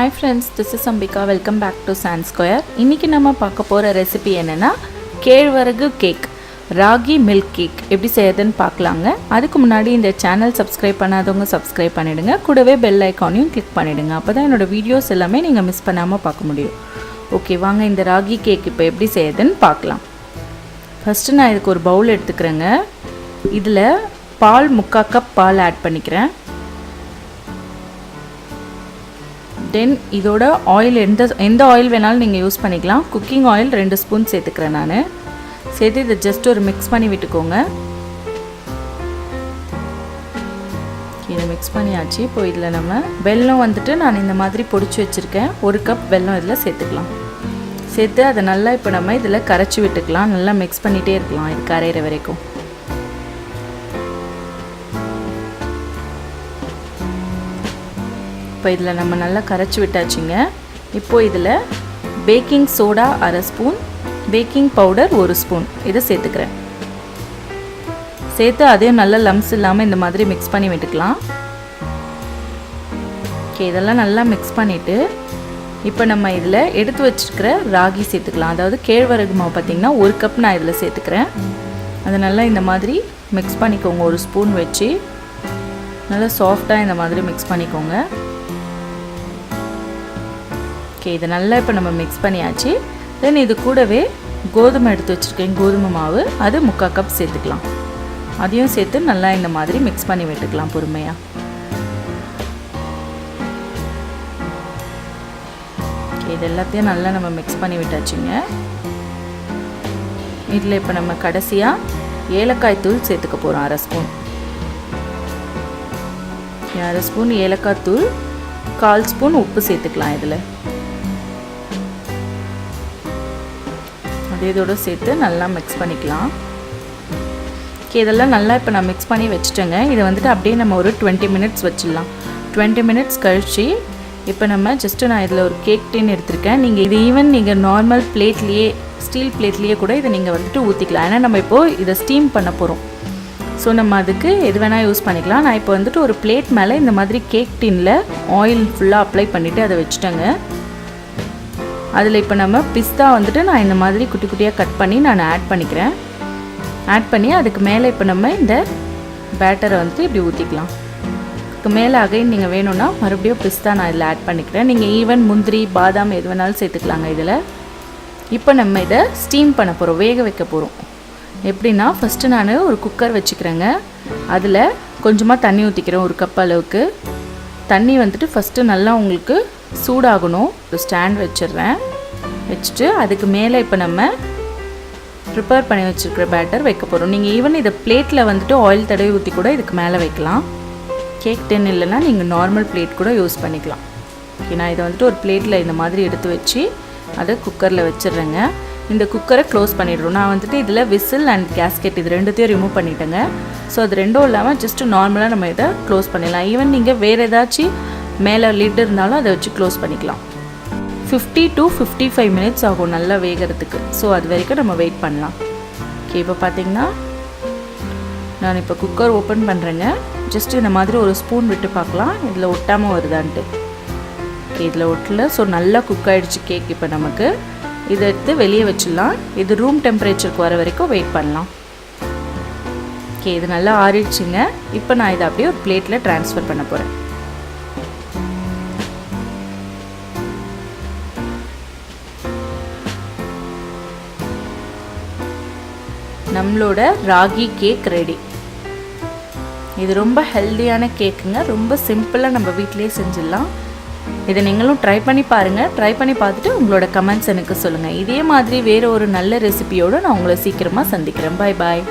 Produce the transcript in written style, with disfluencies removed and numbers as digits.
Hi friends, this is Ambika. Welcome back to Sand Square. இன்னைக்கு நம்ம பார்க்க போற ரெசிபி என்னன்னா கேழ்வரகு கேக் ராகி மில்க் கேக் எப்படி செய்யறதுன்னு பார்க்கலாங்க. அதுக்கு முன்னாடி இந்த சேனல் சப்ஸ்கிரைப் பண்ணாதவங்க சப்ஸ்கிரைப் பண்ணிடுங்க. கூடவே பெல் ஐகானையும் கிளிக் பண்ணிடுங்க. அப்பதான் என்னோட வீடியோஸ் எல்லாமே நீங்க மிஸ் பண்ணாம பார்க்க முடியும். ஓகே, வாங்க இந்த ராகி கேக் இப்போ எப்படி செய்யறதுன்னு பார்க்கலாம். ஃபர்ஸ்ட் நான் இதுக்கு ஒரு பவுல் எடுத்துக்கிறேங்க. இதில் பால் 3/4 கப் பால் ஆட் பண்ணிக்கிறேன். தென் இதோட ஆயில் எந்த ஆயில் வேணாலும் நீங்கள் யூஸ் பண்ணிக்கலாம். குக்கிங் ஆயில் 2 ஸ்பூன் சேர்த்துக்கிறேன். நான் சேர்த்து இதை ஜஸ்ட் ஒரு மிக்ஸ் பண்ணி விட்டுக்கோங்க. இதை மிக்ஸ் பண்ணியாச்சு. இப்போ இதில் நம்ம வெல்லம் வந்துட்டு நான் இந்த மாதிரி பொடிச்சு வச்சுருக்கேன். 1 கப் வெல்லம் இதில் சேர்த்துக்கலாம். சேர்த்து அதை நல்லா இப்போ நம்ம இதில் கரைச்சி விட்டுக்கலாம். நல்லா மிக்ஸ் பண்ணிகிட்டே இருக்கலாம் இது கரையிற வரைக்கும். இப்போ இதில் நம்ம நல்லா கரைச்சி விட்டாச்சுங்க. இப்போது இதில் baking soda 1/2 spoon, baking powder 1 spoon இதை சேர்த்துக்கிறேன். சேர்த்து அதையும் நல்லா லம்ஸ் இல்லாமல் இந்த மாதிரி மிக்ஸ் பண்ணி விட்டுக்கலாம். ஓகே, இதெல்லாம் நல்லா மிக்ஸ் பண்ணிவிட்டு இப்போ நம்ம இதில் எடுத்து வச்சுருக்கிற ராகி சேர்த்துக்கலாம். அதாவது கேழ்வரகு மாவு பார்த்திங்கன்னா 1 கப் நான் இதில் சேர்த்துக்கிறேன். அதை நல்லா இந்த மாதிரி மிக்ஸ் பண்ணிக்கோங்க. 1 ஸ்பூன் வச்சு நல்லா சாஃப்டாக இந்த மாதிரி மிக்ஸ் பண்ணிக்கோங்க. ஓகே, இதை நல்லா இப்போ நம்ம மிக்ஸ் பண்ணியாச்சு. தென் இது கூடவே கோதுமை எடுத்து வச்சுருக்கேன். கோதுமை மாவு அது 3/4 கப் சேர்த்துக்கலாம். அதையும் சேர்த்து நல்லா இந்த மாதிரி மிக்ஸ் பண்ணி விட்டுக்கலாம் பொறுமையாக. ஓகே, இது எல்லாத்தையும் நல்லா நம்ம மிக்ஸ் பண்ணி விட்டாச்சுங்க. இதில் இப்போ நம்ம கடைசியாக ஏலக்காய் தூள் சேர்த்துக்க போகிறோம். 1/2 ஸ்பூன் 1/2 ஸ்பூன் ஏலக்காய் தூள், 1/4 ஸ்பூன் உப்பு சேர்த்துக்கலாம். இதில் இதோட சேர்த்து நல்லா மிக்ஸ் பண்ணிக்கலாம். ஓகே, இதெல்லாம் நல்லா இப்போ நான் மிக்ஸ் பண்ணி வச்சுட்டேங்க. இதை வந்துட்டு அப்படியே நம்ம ஒரு 20 மினிட்ஸ் வச்சிடலாம். 20 மினிட்ஸ் கழிச்சு இப்போ நம்ம ஜஸ்ட்டு நான் இதில் ஒரு கேக் டின் எடுத்திருக்கேன். நீங்கள் இது ஈவன் நீங்கள் நார்மல் பிளேட்லேயே ஸ்டீல் பிளேட்லேயே கூட இதை நீங்கள் வந்துட்டு ஊற்றிக்கலாம். ஏன்னா நம்ம இப்போது இதை ஸ்டீம் பண்ண போகிறோம். ஸோ நம்ம அதுக்கு எது வேணால் யூஸ் பண்ணிக்கலாம். நான் இப்போ வந்துட்டு ஒரு பிளேட் மேலே இந்த மாதிரி கேக் டின்னில் ஆயில் ஃபுல்லாக அப்ளை பண்ணிவிட்டு அதை வச்சுட்டேங்க. அதில் இப்போ நம்ம பிஸ்தா வந்துட்டு நான் இந்த மாதிரி குட்டி குட்டியாக கட் பண்ணி நான் ஆட் பண்ணிக்கிறேன். ஆட் பண்ணி அதுக்கு மேலே இப்போ நம்ம இந்த பேட்டரை வந்துட்டு இப்படி ஊற்றிக்கலாம். அதுக்கு மேலே அகைன் நீங்கள் வேணும்னா மறுபடியும் பிஸ்தா நான் இதில் ஆட் பண்ணிக்கிறேன். நீங்கள் ஈவன் முந்திரி பாதாம் எது வேணாலும் சேர்த்துக்கலாங்க இதில். இப்போ நம்ம இதை ஸ்டீம் பண்ண போகிறோம், வேக வைக்க போகிறோம். எப்படின்னா ஃபஸ்ட்டு நான் ஒரு குக்கர் வச்சுக்கிறேங்க. அதில் கொஞ்சமாக தண்ணி ஊற்றிக்கிறேன். 1 கப் அளவுக்கு தண்ணி வந்துட்டு ஃபஸ்ட்டு நல்லா உங்களுக்கு சூடாகணும். ஒரு ஸ்டாண்ட் வச்சிடுறேன். வச்சுட்டு அதுக்கு மேலே இப்போ நம்ம ப்ரிப்பேர் பண்ணி வச்சுருக்கிற பேட்டர் வைக்க போகிறோம். நீங்கள் ஈவன் இதை பிளேட்டில் வந்துட்டு ஆயில் தடவி ஊற்றி கூட இதுக்கு மேலே வைக்கலாம். கேக் டின் இல்லைன்னா நீங்கள் நார்மல் பிளேட் கூட யூஸ் பண்ணிக்கலாம். ஓகே, நான் இதை வந்துட்டு ஒரு பிளேட்டில் இந்த மாதிரி எடுத்து வச்சு அதை குக்கரில் வச்சிடுறேங்க. இந்த குக்கரை க்ளோஸ் பண்ணிடுறோம். நான் வந்துட்டு இதில் விசில் அண்ட் கேஸ்கெட் இது ரெண்டுத்தையும் ரிமூவ் பண்ணிட்டேங்க. ஸோ அது ரெண்டும் இல்லாமல் ஜஸ்ட்டு நார்மலாக நம்ம இதை க்ளோஸ் பண்ணிடலாம். ஈவன் நீங்கள் வேறு ஏதாச்சும் மேலே லிட் இருந்தாலும் அதை வச்சு க்ளோஸ் பண்ணிக்கலாம். 50 to 55 மினிட்ஸ் ஆகும் நல்லா வேகிறதுக்கு. ஸோ அது வரைக்கும் நம்ம வெயிட் பண்ணலாம். ஓகே, இப்போ பார்த்தீங்கன்னா நான் இப்போ குக்கர் ஓப்பன் பண்ணுறேங்க. ஜஸ்ட் இந்த மாதிரி ஒரு ஸ்பூன் விட்டு பார்க்கலாம் இதில் ஒட்டாமல் வருதான்ட்டு. ஓகே, இதில் ஒட்டல. ஸோ நல்லா குக் ஆகிடுச்சு கேக். இப்போ நமக்கு இதை எடுத்து வெளியே வச்சிடலாம். இது ரூம் டெம்பரேச்சருக்கு வர வரைக்கும் வெயிட் பண்ணலாம். ஓகே, இது நல்லா ஆறிடுச்சுங்க. இப்போ நான் இதை அப்படியே ஒரு பிளேட்டில் ட்ரான்ஸ்ஃபர் பண்ண போகிறேன். நம்மளோட ராகி கேக் ரெடி. இது ரொம்ப ஹெல்தியான கேக்குங்க. ரொம்ப சிம்பிளாக நம்ம வீட்டிலேயே செஞ்சிடலாம். இதை நீங்களும் ட்ரை பண்ணி பாருங்கள். ட்ரை பண்ணி பார்த்துட்டு உங்களோட கமெண்ட்ஸ் எனக்கு சொல்லுங்கள். இதே மாதிரி வேறு ஒரு நல்ல ரெசிபியோடு நான் உங்களை சீக்கிரமாக சந்திக்கிறேன். பாய் பாய்.